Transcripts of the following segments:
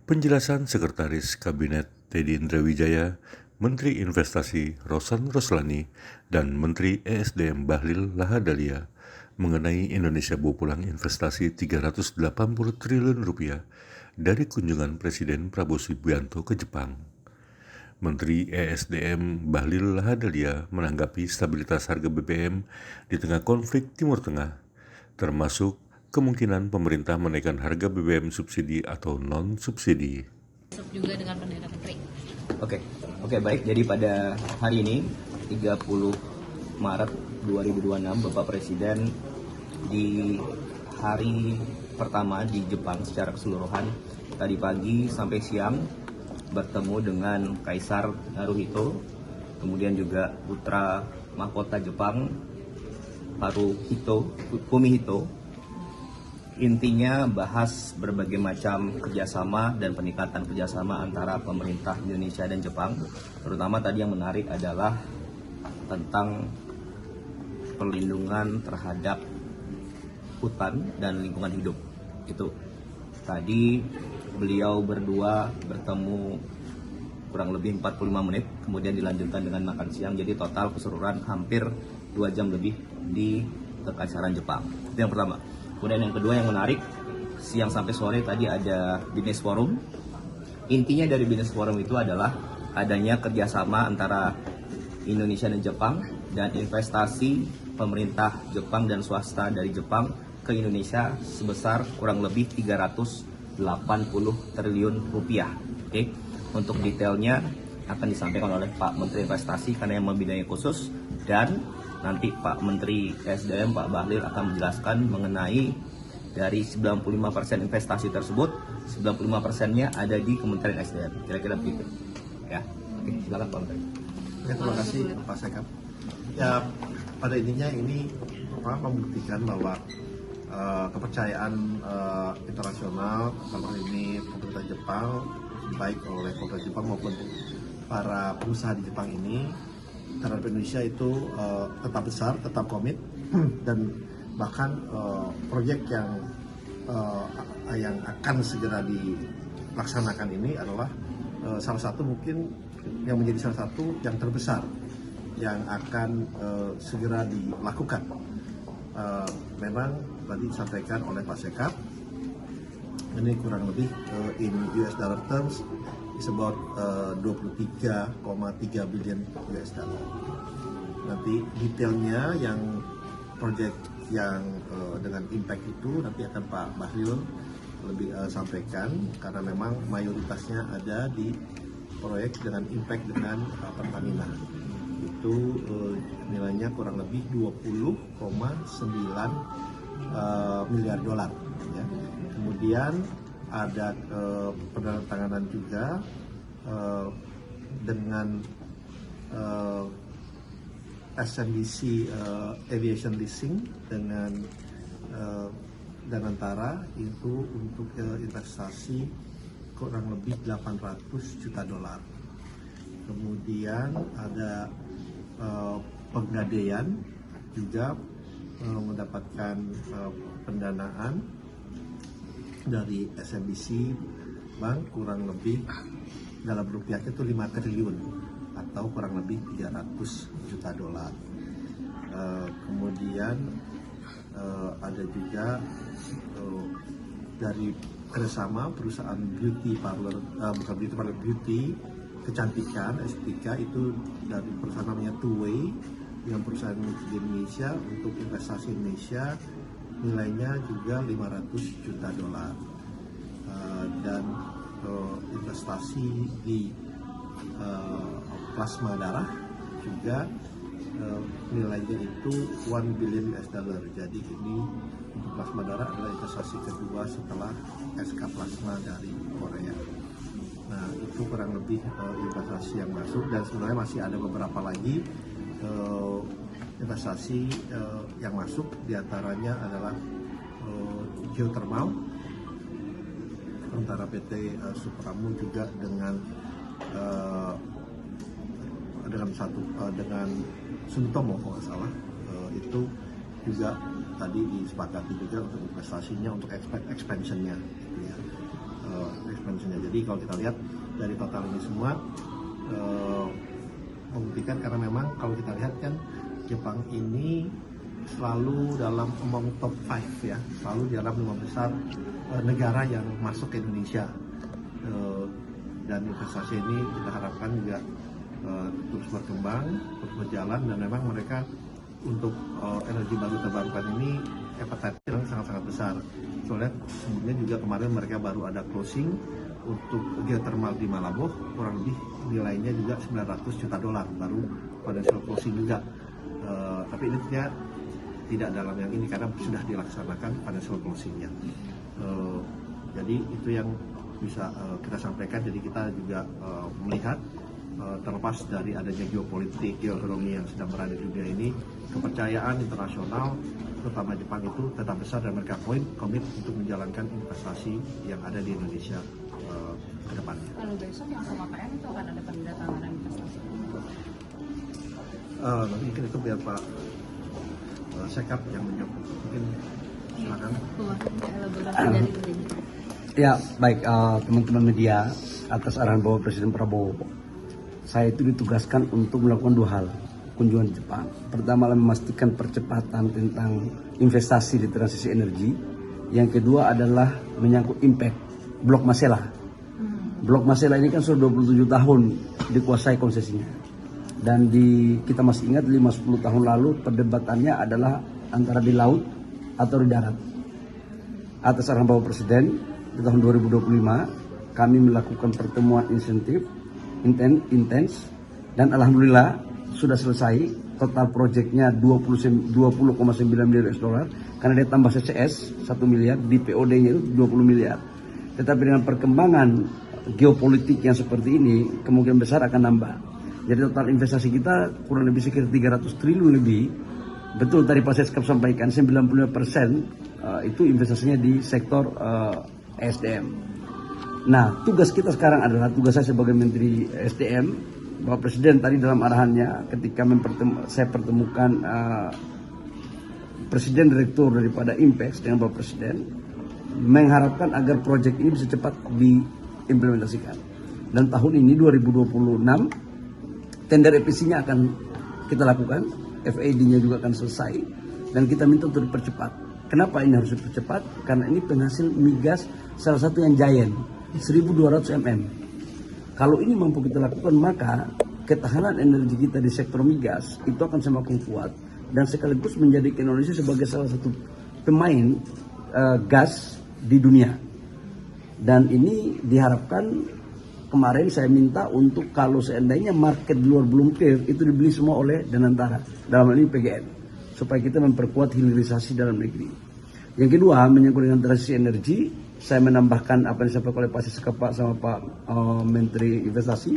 Penjelasan Sekretaris Kabinet Teddy Indrawijaya, Menteri Investasi Rosan Roslani, dan Menteri ESDM Bahlil Lahadalia mengenai Indonesia bawa pulang investasi 380 triliun rupiah dari kunjungan Presiden Prabowo Subianto ke Jepang. Menteri ESDM Bahlil Lahadalia menanggapi stabilitas harga BBM di tengah konflik Timur Tengah, termasuk kemungkinan pemerintah menaikkan harga BBM subsidi atau non-subsidi. Juga dengan Perdana Menteri. Oke, baik. Jadi pada hari ini 30 Maret 2026 Bapak Presiden di hari pertama di Jepang secara keseluruhan tadi pagi sampai siang bertemu dengan Kaisar Naruhito, kemudian juga putra mahkota Jepang Fumihito. Intinya bahas berbagai macam kerjasama dan peningkatan kerjasama antara pemerintah Indonesia dan Jepang. Terutama tadi yang menarik adalah tentang perlindungan terhadap hutan dan lingkungan hidup. Itu tadi beliau berdua bertemu kurang lebih 45 menit, kemudian dilanjutkan dengan makan siang. Jadi total keseluruhan hampir 2 jam lebih di Kekaisaran Jepang. Itu yang pertama. Kemudian yang kedua yang menarik, siang sampai sore tadi ada Business Forum. Intinya dari Business Forum itu adalah adanya kerjasama antara Indonesia dan Jepang dan investasi pemerintah Jepang dan swasta dari Jepang ke Indonesia sebesar kurang lebih 380 triliun rupiah. Oke. Untuk detailnya akan disampaikan oleh Pak Menteri Investasi karena yang membidangi khusus, dan nanti Pak Menteri SDM Pak Bahlil akan menjelaskan mengenai dari 95% investasi tersebut, 95%-nya ada di Kementerian SDM. Kira-kira begitu. Ya. Oke, silakan Pak Menteri. Ya, terima kasih Pak Sekap. Ya, pada intinya ini membuktikan bahwa kepercayaan internasional, dalam ini pemerintah Jepang, baik oleh pemerintah Jepang maupun para pengusaha di Jepang ini terhadap Indonesia itu tetap besar, tetap komit, dan bahkan proyek yang akan segera dilaksanakan ini adalah salah satu mungkin yang menjadi salah satu yang terbesar yang akan segera dilakukan. Memang tadi disampaikan oleh Pak Sekap, ini kurang lebih in US dollar terms is about 23,3 billion US dollar. Nanti detailnya yang proyek yang dengan impact itu nanti akan Pak Bahlil lebih sampaikan, karena memang mayoritasnya ada di proyek dengan impact dengan Pertamina. Itu nilainya kurang lebih 20,9 miliar dolar. Ya. Kemudian ada penandatanganan juga dengan SMBC Aviation Leasing dengan Danantara itu untuk investasi kurang lebih 800 juta dolar. Kemudian ada Pegadaian juga mendapatkan pendanaan dari SMBC Bank kurang lebih dalam rupiahnya itu 5 triliun atau kurang lebih 300 juta dolar. Kemudian ada juga dari kerjasama perusahaan beauty parlor, bukan beauty parlor, beauty kecantikan estetika itu dari perusahaan namanya Two Way yang perusahaan di Indonesia untuk investasi Indonesia nilainya juga 500 juta dolar, dan investasi di plasma darah juga nilainya itu 1 billion US dollar. Jadi ini untuk plasma darah adalah investasi kedua setelah SK Plasma dari Korea. Nah, itu kurang lebih investasi yang masuk, dan sebenarnya masih ada beberapa lagi investasi yang masuk, diantaranya adalah geothermal antara PT Supramu juga dengan Sumitomo kalau nggak salah, itu juga tadi disepakati juga untuk investasinya untuk expansionnya gitu ya. expansionnya. Jadi kalau kita lihat dari total ini semua membuktikan, karena memang kalau kita lihat kan Jepang ini selalu dalam among top 5 ya, selalu di dalam 5 besar negara yang masuk ke Indonesia. Dan investasi ini kita harapkan juga terus berkembang, terus berjalan, dan memang mereka untuk energi baru terbarukan ini appetite-nya sangat-sangat besar. Soalnya sebelumnya juga kemarin mereka baru ada closing untuk geothermal di Malabo, kurang lebih nilainya juga $900 juta baru financial closing juga. Tapi ini tidak dalam yang ini karena sudah dilaksanakan financial closingnya. Jadi itu yang bisa kita sampaikan. Jadi kita juga melihat terlepas dari adanya geopolitik, geoekonomi yang sedang berada di dunia ini, kepercayaan internasional terutama Jepang itu tetap besar, dan mereka komit untuk menjalankan investasi yang ada di Indonesia ke depannya. Kalau besok yang sama PM itu akan ada penandatanganan investasi? Nanti mungkin itu biar Pak Sekap yang menjawab. Mungkin silakan. Elaborasi dari ini. Ya, baik teman-teman media, atas arahan Bapak Presiden Prabowo, saya itu ditugaskan untuk melakukan 2 hal kunjungan di Jepang. Pertama adalah memastikan percepatan tentang investasi di transisi energi. Yang kedua adalah menyangkut impact Blok Masela. Blok Masela ini kan sudah 27 tahun dikuasai konsesinya. Dan kita masih ingat 5-10 tahun lalu perdebatannya adalah antara di laut atau di darat. Atas arahan Bapak Presiden, di tahun 2025 kami melakukan pertemuan insentif intens, dan alhamdulillah sudah selesai. Total proyeknya 20,9 miliar US dollar, karena dia tambah CCS 1 miliar, di POD-nya itu 20 miliar. Tetapi dengan perkembangan geopolitik yang seperti ini, kemungkinan besar akan nambah. Jadi total investasi kita kurang lebih sekitar 300 triliun lebih. Betul tadi Pak Seskap sampaikan 95% itu investasinya di sektor SDM. Nah, tugas kita sekarang adalah, tugas saya sebagai Menteri SDM, Bapak Presiden tadi dalam arahannya ketika saya pertemukan Presiden Direktur daripada Impex dengan Bapak Presiden, mengharapkan agar proyek ini bisa cepat diimplementasikan. Dan tahun ini 2026 tender EPC-nya akan kita lakukan, FID-nya juga akan selesai, dan kita minta untuk dipercepat. Kenapa ini harus dipercepat? Karena ini penghasil migas salah satu yang giant, 1.200 mm. Kalau ini mampu kita lakukan, maka ketahanan energi kita di sektor migas itu akan semakin kuat, dan sekaligus menjadikan Indonesia sebagai salah satu pemain gas di dunia. Dan ini diharapkan, kemarin saya minta untuk kalau seandainya market di luar belum clear, itu dibeli semua oleh Danantara, dalam hal ini PGN, supaya kita memperkuat hilirisasi dalam negeri. Yang kedua, menyangkut dengan transisi energi, saya menambahkan apa yang disampaikan oleh Pak Seskap sama Pak Menteri Investasi,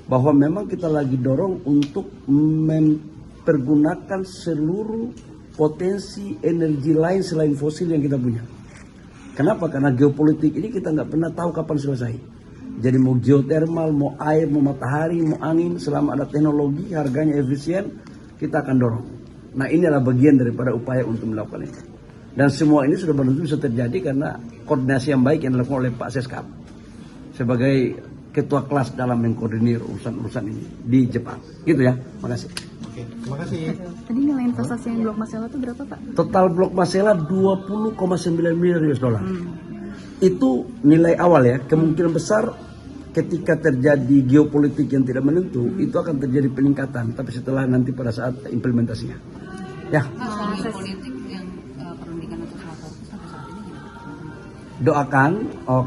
bahwa memang kita lagi dorong untuk mempergunakan seluruh potensi energi lain selain fosil yang kita punya. Kenapa? Karena geopolitik ini kita nggak pernah tahu kapan selesai. Jadi mau geothermal, mau air, mau matahari, mau angin, selama ada teknologi, harganya efisien, kita akan dorong. Nah, ini adalah bagian daripada upaya untuk melakukan ini. Dan semua ini sudah benar-benar bisa terjadi karena koordinasi yang baik yang dilakukan oleh Pak Seskap sebagai ketua kelas dalam mengkoordinir urusan-urusan ini di Jepang. Gitu ya, makasih. Oke, terima kasih. Tadi nilai investasi yang Blok Masela itu berapa, Pak? Total Blok Masela 20,9 miliar US dollar. Itu nilai awal ya. Kemungkinan besar ketika terjadi geopolitik yang tidak menentu, itu akan terjadi peningkatan. Tapi setelah nanti pada saat implementasinya. Ya. Soal politik yang perundingan atau sampai saat ini gimana? Doakan,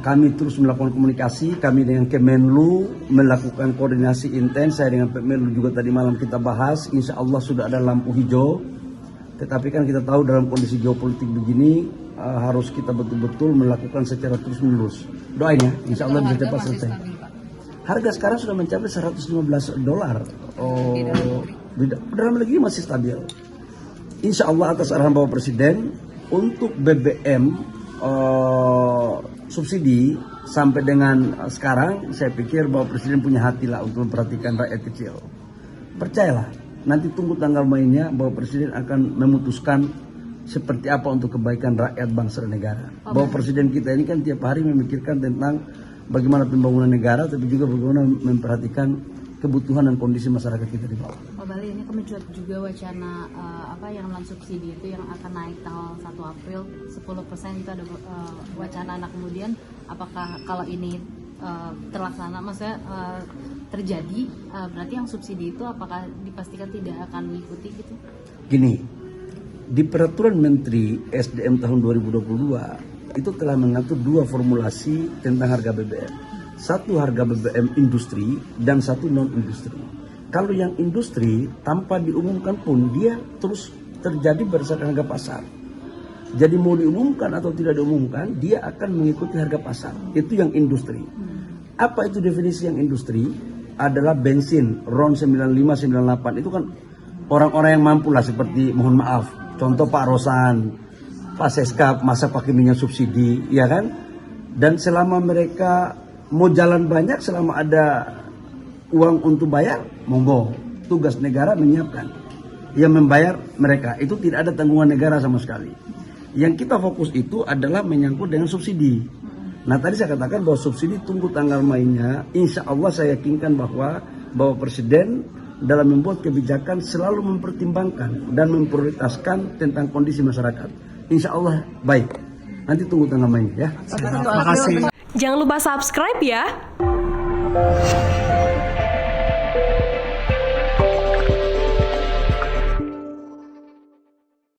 kami terus melakukan komunikasi, kami dengan Kemenlu melakukan koordinasi intens, saya dengan Kemenlu juga tadi malam kita bahas, insya Allah sudah ada lampu hijau. Tetapi kan kita tahu dalam kondisi geopolitik begini, harus kita betul-betul melakukan secara terus-menerus. Doain ya, insya Allah bisa cepat selesai. Harga sekarang sudah mencapai $115. Dalam negeri masih stabil. Insya Allah atas arahan Bapak Presiden, untuk BBM subsidi sampai dengan sekarang, saya pikir Bapak Presiden punya hati lah untuk memperhatikan rakyat kecil. Percayalah, nanti tunggu tanggal mainnya, Bapak Presiden akan memutuskan seperti apa untuk kebaikan rakyat, bangsa dan negara. Bahwa presiden kita ini kan tiap hari memikirkan tentang bagaimana pembangunan negara, tapi juga bagaimana memperhatikan kebutuhan dan kondisi masyarakat kita di bawah. Pak Bali, ini kemencuat juga wacana yang non subsidi itu yang akan naik tanggal 1 April 10% itu ada wacana. Nah kemudian apakah kalau ini terlaksana, maksudnya terjadi, berarti yang subsidi itu apakah dipastikan tidak akan mengikuti gitu? Gini, di peraturan Menteri SDM tahun 2022 itu telah mengatur 2 formulasi tentang harga BBM. Satu harga BBM industri dan satu non industri. Kalau yang industri tanpa diumumkan pun dia terus terjadi berdasarkan harga pasar. Jadi mau diumumkan atau tidak diumumkan, dia akan mengikuti harga pasar. Itu yang industri. Apa itu definisi yang industri? Adalah bensin RON 95, 98 itu kan orang-orang yang mampu lah, seperti mohon maaf, contoh Pak Rosan, Pak Seskap masa pakai minyak subsidi, ya kan? Dan selama mereka mau jalan banyak, selama ada uang untuk bayar, monggo. Tugas negara menyiapkan. Yang membayar mereka, itu tidak ada tanggungan negara sama sekali. Yang kita fokus itu adalah menyangkut dengan subsidi. Nah tadi saya katakan bahwa subsidi tunggu tanggal mainnya. Insya Allah saya yakinkan bahwa Presiden dalam membuat kebijakan selalu mempertimbangkan dan memprioritaskan tentang kondisi masyarakat. Insya Allah baik. Nanti tunggu tanggal mainnya ya. Terima kasih. Jangan lupa subscribe ya.